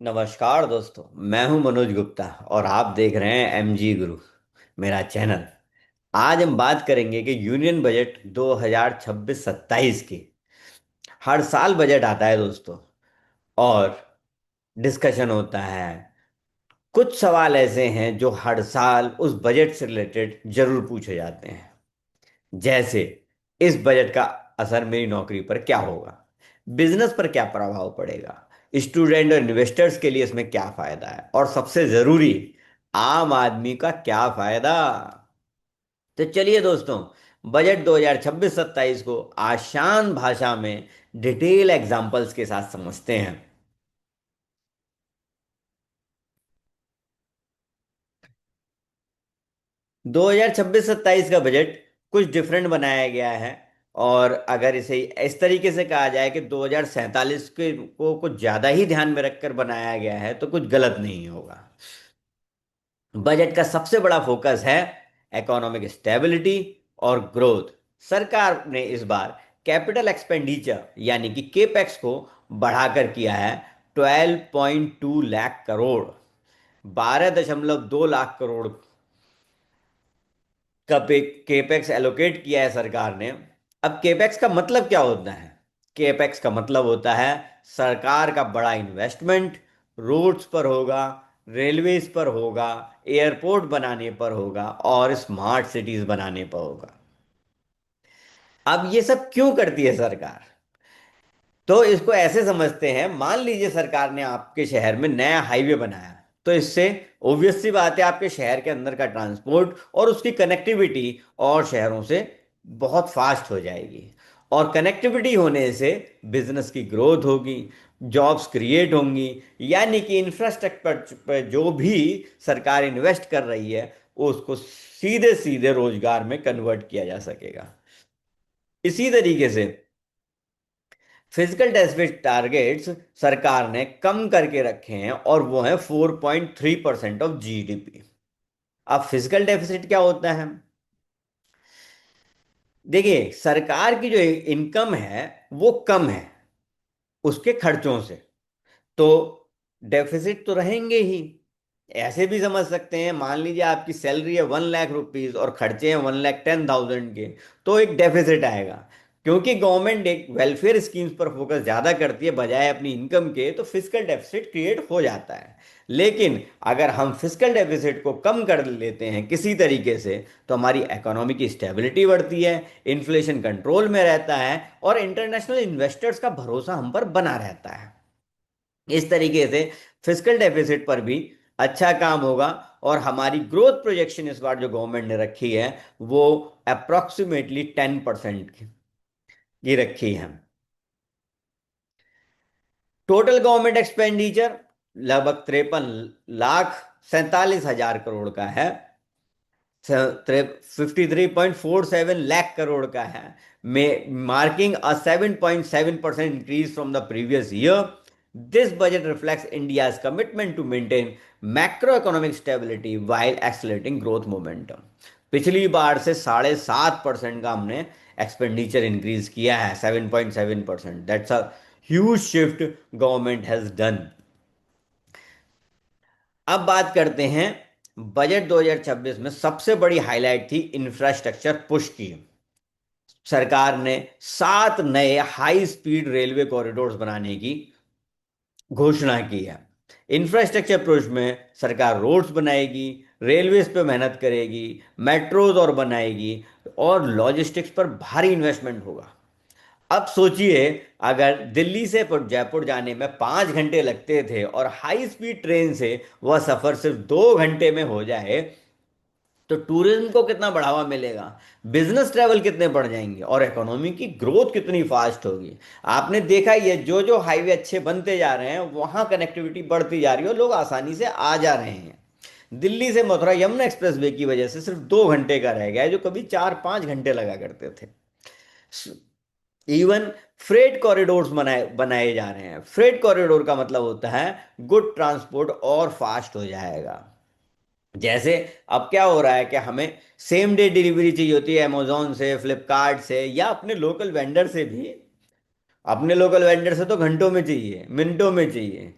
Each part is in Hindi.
नमस्कार दोस्तों। मैं हूं मनोज गुप्ता और आप देख रहे हैं एमजी गुरु, मेरा चैनल। आज हम बात करेंगे कि यूनियन बजट 2026-27 की। हर साल बजट आता है दोस्तों, और डिस्कशन होता है। कुछ सवाल ऐसे हैं जो हर साल उस बजट से रिलेटेड जरूर पूछे जाते हैं। जैसे, इस बजट का असर मेरी नौकरी पर क्या होगा, बिजनेस पर क्या प्रभाव पड़ेगा, स्टूडेंट और इन्वेस्टर्स के लिए इसमें क्या फायदा है, और सबसे जरूरी, आम आदमी का क्या फायदा। तो चलिए दोस्तों, बजट 2026-27 को आसान भाषा में डिटेल एग्जांपल्स के साथ समझते हैं। 2026-27 का बजट कुछ डिफरेंट बनाया गया है। और अगर इसे इस तरीके से कहा जाए कि 2047 के को कुछ ज्यादा ही ध्यान में रखकर बनाया गया है, तो कुछ गलत नहीं होगा। बजट का सबसे बड़ा फोकस है इकोनॉमिक स्टेबिलिटी और ग्रोथ। सरकार ने इस बार कैपिटल एक्सपेंडिचर यानी कि केपेक्स को बढ़ाकर किया है 12.2 लाख करोड़, 12.2 लाख करोड़ का केपेक्स एलोकेट किया है सरकार ने। अब केपेक्स का मतलब क्या होता है? केपेक्स का मतलब होता है सरकार का बड़ा इन्वेस्टमेंट रोड्स पर होगा, रेलवेज पर होगा, एयरपोर्ट बनाने पर होगा और स्मार्ट सिटीज बनाने पर होगा। अब ये सब क्यों करती है सरकार? तो इसको ऐसे समझते हैं, मान लीजिए सरकार ने आपके शहर में नया हाईवे बनाया, तो इससे ऑब्वियस सी बात है आपके शहर के अंदर का ट्रांसपोर्ट और उसकी कनेक्टिविटी और शहरों से बहुत फास्ट हो जाएगी। और कनेक्टिविटी होने से बिजनेस की ग्रोथ होगी, जॉब्स क्रिएट होंगी। यानी कि इंफ्रास्ट्रक्चर पर जो भी सरकार इन्वेस्ट कर रही है, उसको सीधे सीधे रोजगार में कन्वर्ट किया जा सकेगा। इसी तरीके से फिजिकल डेफिसिट टारगेट्स सरकार ने कम करके रखे हैं, और वो है 4.3% ऑफ जीडीपी। अब फिजिकल डेफिसिट क्या होता है? देखिए, सरकार की जो इनकम है वो कम है उसके खर्चों से, तो डेफिसिट तो रहेंगे ही। ऐसे भी समझ सकते हैं, मान लीजिए आपकी सैलरी है 1 लाख रुपीज और खर्चे हैं 1,10,000 के, तो एक डेफिसिट आएगा। क्योंकि गवर्नमेंट एक वेलफेयर स्कीम्स पर फोकस ज्यादा करती है बजाय अपनी इनकम के, तो फिजिकल डेफिसिट क्रिएट हो जाता है। लेकिन अगर हम फिजिकल डेफिसिट को कम कर लेते हैं किसी तरीके से, तो हमारी इकोनॉमी की स्टेबिलिटी बढ़ती है, इन्फ्लेशन कंट्रोल में रहता है, और इंटरनेशनल इन्वेस्टर्स का भरोसा हम पर बना रहता है। इस तरीके से फिस्कल डेफिसिट पर भी अच्छा काम होगा। और हमारी ग्रोथ प्रोजेक्शन इस बार जो गवर्नमेंट ने रखी है, वो अप्रोक्सीमेटली 10% की रखी है। टोटल गवर्नमेंट एक्सपेंडिचर लगभग 53,47,000 करोड़ का है। 53.47 लाख करोड़ का है, में marking a 7.7% increase from the previous year. This budget reflects India's commitment to maintain macro economic stability while accelerating growth momentum. पिछली बार से 7.5% का हमने एक्सपेंडिचर इंक्रीज किया है, 7.7%। That's a huge shift government has done. अब बात करते हैं, बजट 2026 में सबसे बड़ी हाईलाइट थी इंफ्रास्ट्रक्चर पुश की। सरकार ने 7 नए हाई स्पीड रेलवे कॉरिडोर्स बनाने की घोषणा की है। इंफ्रास्ट्रक्चर पुश में सरकार रोड्स बनाएगी, रेलवेज पे मेहनत करेगी, मेट्रोज और बनाएगी, और लॉजिस्टिक्स पर भारी इन्वेस्टमेंट होगा। अब सोचिए, अगर दिल्ली से जयपुर जाने में 5 घंटे लगते थे और हाई स्पीड ट्रेन से वह सफर सिर्फ 2 घंटे में हो जाए, तो टूरिज्म को कितना बढ़ावा मिलेगा, बिजनेस ट्रैवल कितने बढ़ जाएंगे, और इकोनॉमी की ग्रोथ कितनी फास्ट होगी। आपने देखा ही है, जो जो हाईवे अच्छे बनते जा रहे हैं वहां कनेक्टिविटी बढ़ती जा रही है और लोग आसानी से आ जा रहे हैं। दिल्ली से मथुरा यमुना एक्सप्रेस वे की वजह से सिर्फ 2 घंटे का रह गया है, जो कभी 4-5 घंटे लगा करते थे। इवन फ्रेट कॉरिडोर्स बनाए बनाए जा रहे हैं। फ्रेट कॉरिडोर का मतलब होता है गुड ट्रांसपोर्ट और फास्ट हो जाएगा। जैसे अब क्या हो रहा है कि हमें सेम डे डिलीवरी चाहिए होती है अमेजोन से, फ्लिपकार्ट से, या अपने लोकल वेंडर से भी। अपने लोकल वेंडर से तो घंटों में चाहिए, मिनटों में चाहिए।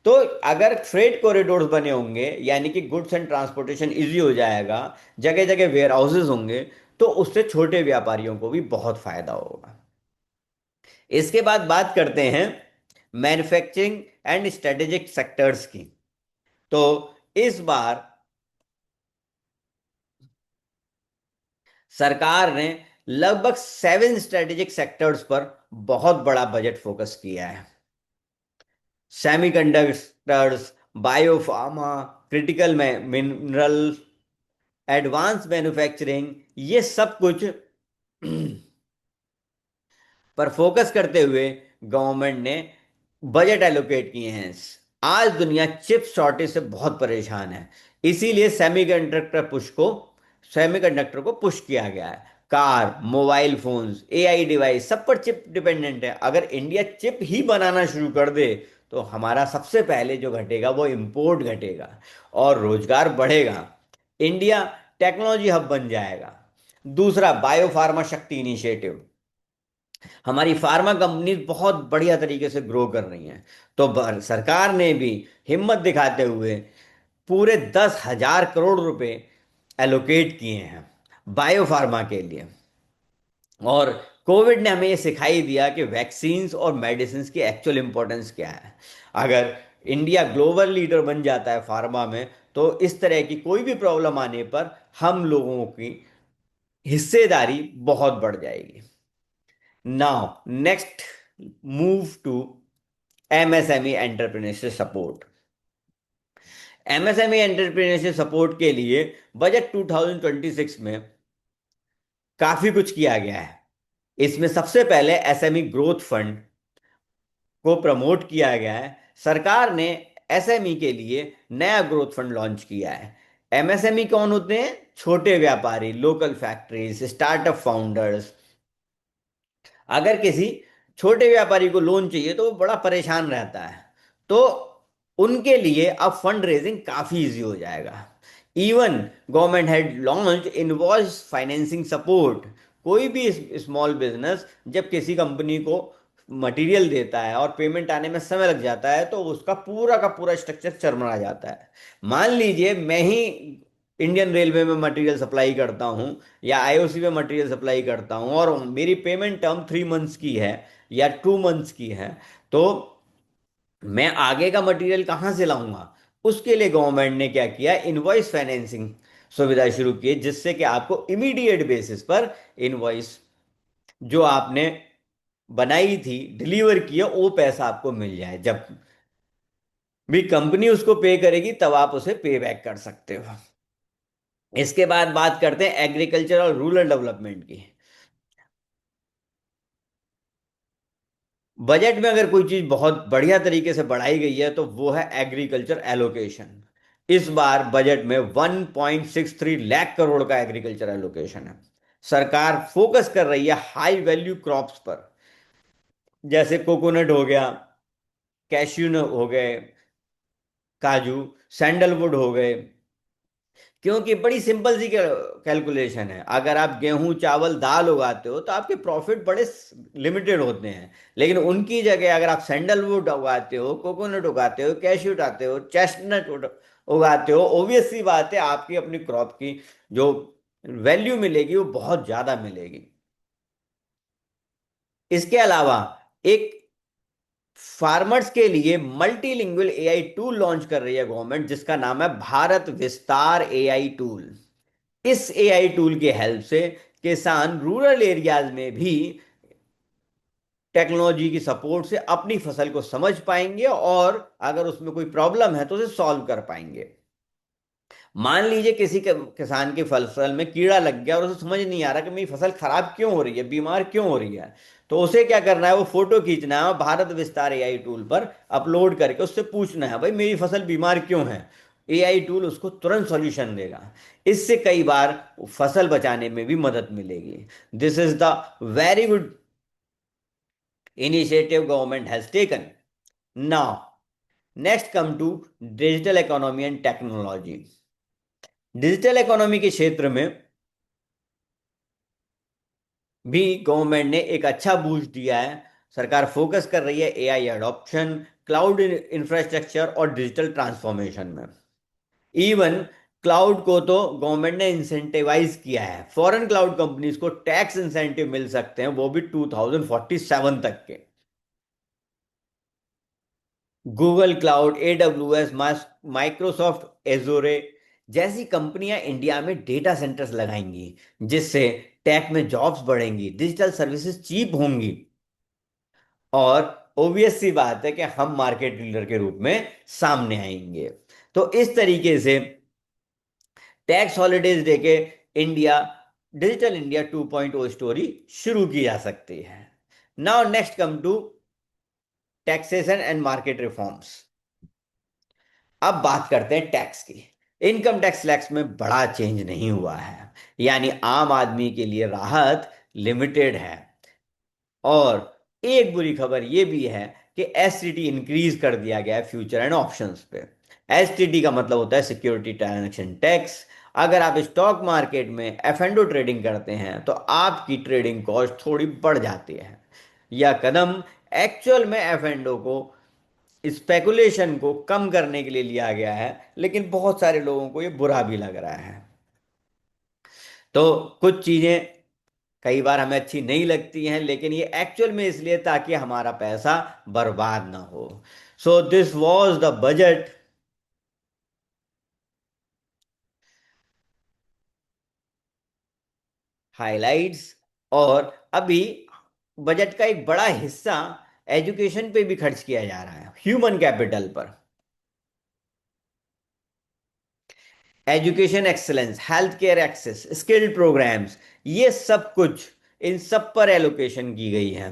तो अगर फ्रेट कॉरिडोर्स बने होंगे, यानी कि गुड्स एंड ट्रांसपोर्टेशन इजी हो जाएगा, जगह जगह वेयर हाउसेज होंगे, तो उससे छोटे व्यापारियों को भी बहुत फायदा होगा। इसके बाद बात करते हैं मैन्युफैक्चरिंग एंड स्ट्रेटेजिक सेक्टर्स की। तो इस बार सरकार ने लगभग 7 स्ट्रेटेजिक सेक्टर्स पर बहुत बड़ा बजट फोकस किया है। Semiconductors, biopharma, critical mineral, advance manufacturing, ये सब कुछ पर फोकस करते हुए गवर्नमेंट ने बजट एलोकेट किए हैं। आज दुनिया चिप शॉर्टेज से बहुत परेशान है, इसीलिए सेमीकंडक्टर को पुश किया गया है। Car, mobile phones, AI device, सब पर चिप डिपेंडेंट है। अगर इंडिया चिप ही बनाना शुरू कर दे तो हमारा सबसे पहले जो घटेगा वो इंपोर्ट घटेगा और रोजगार बढ़ेगा। इंडिया टेक्नोलॉजी हब बन जाएगा। दूसरा, बायोफार्मा शक्ति इनिशिएटिव। हमारी फार्मा कंपनी बहुत बढ़िया तरीके से ग्रो कर रही हैं। तो सरकार ने भी हिम्मत दिखाते हुए पूरे 10,000 करोड़ रुपए एलोकेट किए हैं बायोफार्मा के लिए। और कोविड ने हमें ये सिखाई दिया कि वैक्सीन्स और मेडिसिन की एक्चुअल इंपॉर्टेंस क्या है। अगर इंडिया ग्लोबल लीडर बन जाता है फार्मा में, तो इस तरह की कोई भी प्रॉब्लम आने पर हम लोगों की हिस्सेदारी बहुत बढ़ जाएगी। Now, next, move to MSME entrepreneurship support. MSME entrepreneurship support के लिए बजट 2026 में काफी कुछ किया गया है। इसमें सबसे पहले एसएमई ग्रोथ फंड को प्रमोट किया गया है। सरकार ने एसएमई के लिए नया ग्रोथ फंड लॉन्च किया है। एमएसएमई कौन होते हैं? छोटे व्यापारी, लोकल फैक्ट्रीज, स्टार्टअप फाउंडर्स। अगर किसी छोटे व्यापारी को लोन चाहिए तो वो बड़ा परेशान रहता है, तो उनके लिए अब फंड रेजिंग काफी इजी हो जाएगा। Even government had launch invoice financing support. कोई भी स्मॉल बिजनेस जब किसी कंपनी को मटेरियल देता है और पेमेंट आने में समय लग जाता है, तो उसका पूरा का पूरा स्ट्रक्चर चरमरा जाता है। मान लीजिए मैं ही इंडियन रेलवे में मटेरियल सप्लाई करता हूँ या आईओसी में मटेरियल सप्लाई करता हूँ और मेरी पेमेंट टर्म 3 मंथ्स की है या 2 मंथ्स की है, तो मैं आगे का मटेरियल कहाँ से लाऊंगा? उसके लिए गवर्नमेंट ने क्या किया, इनवॉइस फाइनेंसिंग सुविधा शुरू की, जिससे कि आपको इमीडिएट बेसिस पर इनवॉइस जो आपने बनाई थी, डिलीवर किया, वो पैसा आपको मिल जाए। जब भी कंपनी उसको पे करेगी तब आप उसे पे बैक कर सकते हो। इसके बाद बात करते हैं एग्रीकल्चर और रूरल डेवलपमेंट की। बजट में अगर कोई चीज बहुत बढ़िया तरीके से बढ़ाई गई है तो वो है एग्रीकल्चर एलोकेशन। इस बार बजट में 1.63 लाख करोड़ का एग्रीकल्चर एलोकेशन है। सरकार फोकस कर रही है हाई वैल्यू क्रॉप्स पर, जैसे कोकोनट हो गया, कैश्यू हो गए, काजू, सैंडलवुड हो गए। क्योंकि बड़ी सिंपल सी कैलकुलेशन है। अगर आप गेहूं, चावल, दाल उगाते हो तो आपके प्रॉफिट बड़े लिमिटेड होते हैं, लेकिन उनकी जगह अगर आप सैंडलवुड उगाते हो, कोकोनट उगाते हो, कैश्यू उगाते हो, चेस्टनट उगाते हो, ऑब्वियस सी बात है आपकी अपनी क्रॉप की जो वैल्यू मिलेगी वो बहुत ज्यादा मिलेगी। इसके अलावा एक फार्मर्स के लिए मल्टीलिंगुअल एआई टूल लॉन्च कर रही है गवर्नमेंट, जिसका नाम है भारत विस्तार एआई टूल। इस एआई टूल की हेल्प से किसान रूरल एरियाज में भी टेक्नोलॉजी की सपोर्ट से अपनी फसल को समझ पाएंगे और अगर उसमें कोई प्रॉब्लम है तो उसे सॉल्व कर पाएंगे। मान लीजिए किसी किसान की फसल में कीड़ा लग गया और उसे समझ नहीं आ रहा कि मेरी फसल खराब क्यों हो रही है, बीमार क्यों हो रही है, तो उसे क्या करना है, वो फोटो खींचना है और भारत विस्तार एआई टूल पर अपलोड करके उससे पूछना है, भाई मेरी फसल बीमार क्यों है। एआई टूल उसको तुरंत सॉल्यूशन देगा। इससे कई बार फसल बचाने में भी मदद मिलेगी। This is the very good initiative government has taken. Now next come to digital economy and technology. Digital economy के क्षेत्र में भी गवर्नमेंट ने एक अच्छा बूस्ट दिया है। सरकार फोकस कर रही है एआई एडॉप्शन, क्लाउड इंफ्रास्ट्रक्चर और डिजिटल ट्रांसफॉर्मेशन में। इवन क्लाउड को तो गवर्नमेंट ने इंसेंटिवाइज किया है, फॉरेन क्लाउड कंपनीज को टैक्स इंसेंटिव मिल सकते हैं, वो भी 2047 तक के। गूगल क्लाउड, एडब्ल्यूएस, माइक्रोसॉफ्ट एजोरे जैसी कंपनियां इंडिया में डेटा सेंटर्स लगाएंगी, जिससे टेक में जॉब्स बढ़ेंगी, डिजिटल सर्विसेज चीप होंगी, और ओबियस सी बात है कि हम मार्केट लीडर के रूप में सामने आएंगे। तो इस तरीके से टैक्स हॉलीडेज डे के इंडिया डिजिटल इंडिया 2.0 स्टोरी शुरू की जा सकती है। Now next come to taxation and market reforms. अब बात करते हैं टैक्स की। इनकम टैक्स लैक्स में बड़ा चेंज नहीं हुआ है, यानी आम आदमी के लिए राहत लिमिटेड है। और एक बुरी खबर यह भी है कि एसटीटी इंक्रीज कर दिया गया है फ्यूचर एंड ऑप्शंस पे। एसटीटी का मतलब होता है सिक्योरिटी ट्रांजैक्शन टैक्स। अगर आप स्टॉक मार्केट में एफएनडो ट्रेडिंग करते हैं तो आपकी ट्रेडिंग कॉस्ट थोड़ी बढ़ जाती है। यह कदम एक्चुअल में एफएनडो को, स्पेकुलेशन को कम करने के लिए लिया गया है, लेकिन बहुत सारे लोगों को ये बुरा भी लग रहा है। तो कुछ चीजें कई बार हमें अच्छी नहीं लगती हैं, लेकिन ये एक्चुअल में इसलिए ताकि हमारा पैसा बर्बाद ना हो। So this was the budget highlights. और अभी बजट का एक बड़ा हिस्सा एजुकेशन पे भी खर्च किया जा रहा है, ह्यूमन कैपिटल पर। Education excellence, health care access, skilled programs, ये सब कुछ, इन सब पर एलोकेशन की गई है,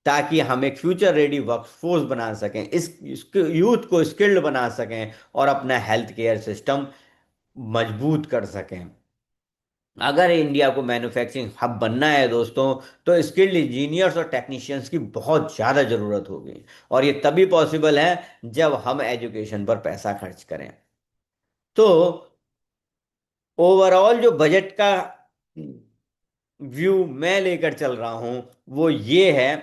ताकि हम एक फ्यूचर रेडी वर्कफोर्स बना सकें, इस यूथ को स्किल्ड बना सकें और अपना हेल्थ केयर सिस्टम मजबूत कर सकें। अगर इंडिया को मैन्युफैक्चरिंग हब बनना है दोस्तों, तो स्किल्ड इंजीनियर्स और टेक्नीशियंस की बहुत ज़्यादा ज़रूरत होगी, और ये तभी पॉसिबल है जब हम एजुकेशन पर पैसा खर्च करें। तो ओवरऑल जो बजट का व्यू मैं लेकर चल रहा हूं वो ये है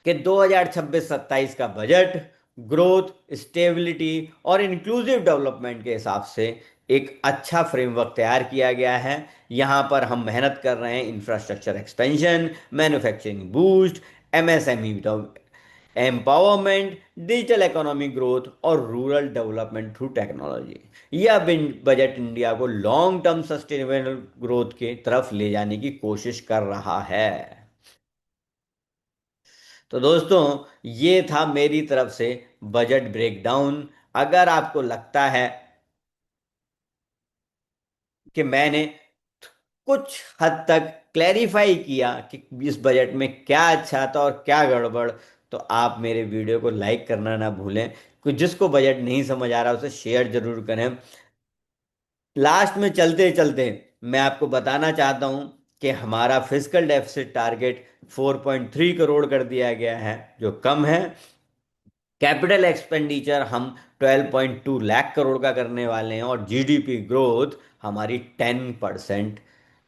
कि 2026-27 का बजट ग्रोथ, स्टेबिलिटी और इंक्लूसिव डेवलपमेंट के हिसाब से एक अच्छा फ्रेमवर्क तैयार किया गया है। यहाँ पर हम मेहनत कर रहे हैं infrastructure expansion, manufacturing boost, MSME empowerment, digital economic growth और रूरल डेवलपमेंट थ्रू टेक्नोलॉजी। यह बजट इंडिया को लॉन्ग टर्म सस्टेनेबल ग्रोथ की तरफ ले जाने की कोशिश कर रहा है। तो दोस्तों, ये था मेरी तरफ से बजट ब्रेकडाउन। अगर आपको लगता है कि मैंने कुछ हद तक क्लैरिफाई किया कि इस बजट में क्या अच्छा था और क्या गड़बड़, तो आप मेरे वीडियो को लाइक करना ना भूलें। कुछ जिसको बजट नहीं समझ आ रहा उसे शेयर जरूर करें। लास्ट में चलते चलते मैं आपको बताना चाहता हूं कि हमारा फिजिकल डेफिसिट टारगेट 4.3 करोड़ कर दिया गया है, जो कम है। कैपिटल एक्सपेंडिचर हम 12.2 लाख करोड़ का करने वाले हैं, और जीडीपी ग्रोथ हमारी 10%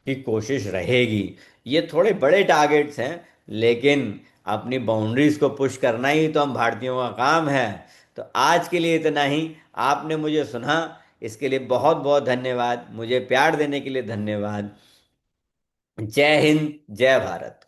की कोशिश रहेगी। ये थोड़े बड़े टारगेट्स हैं, लेकिन अपनी बाउंड्रीज को पुश करना ही तो हम भारतीयों का काम है। तो आज के लिए इतना ही। आपने मुझे सुना, इसके लिए बहुत बहुत धन्यवाद। मुझे प्यार देने के लिए धन्यवाद। जय हिंद, जय भारत।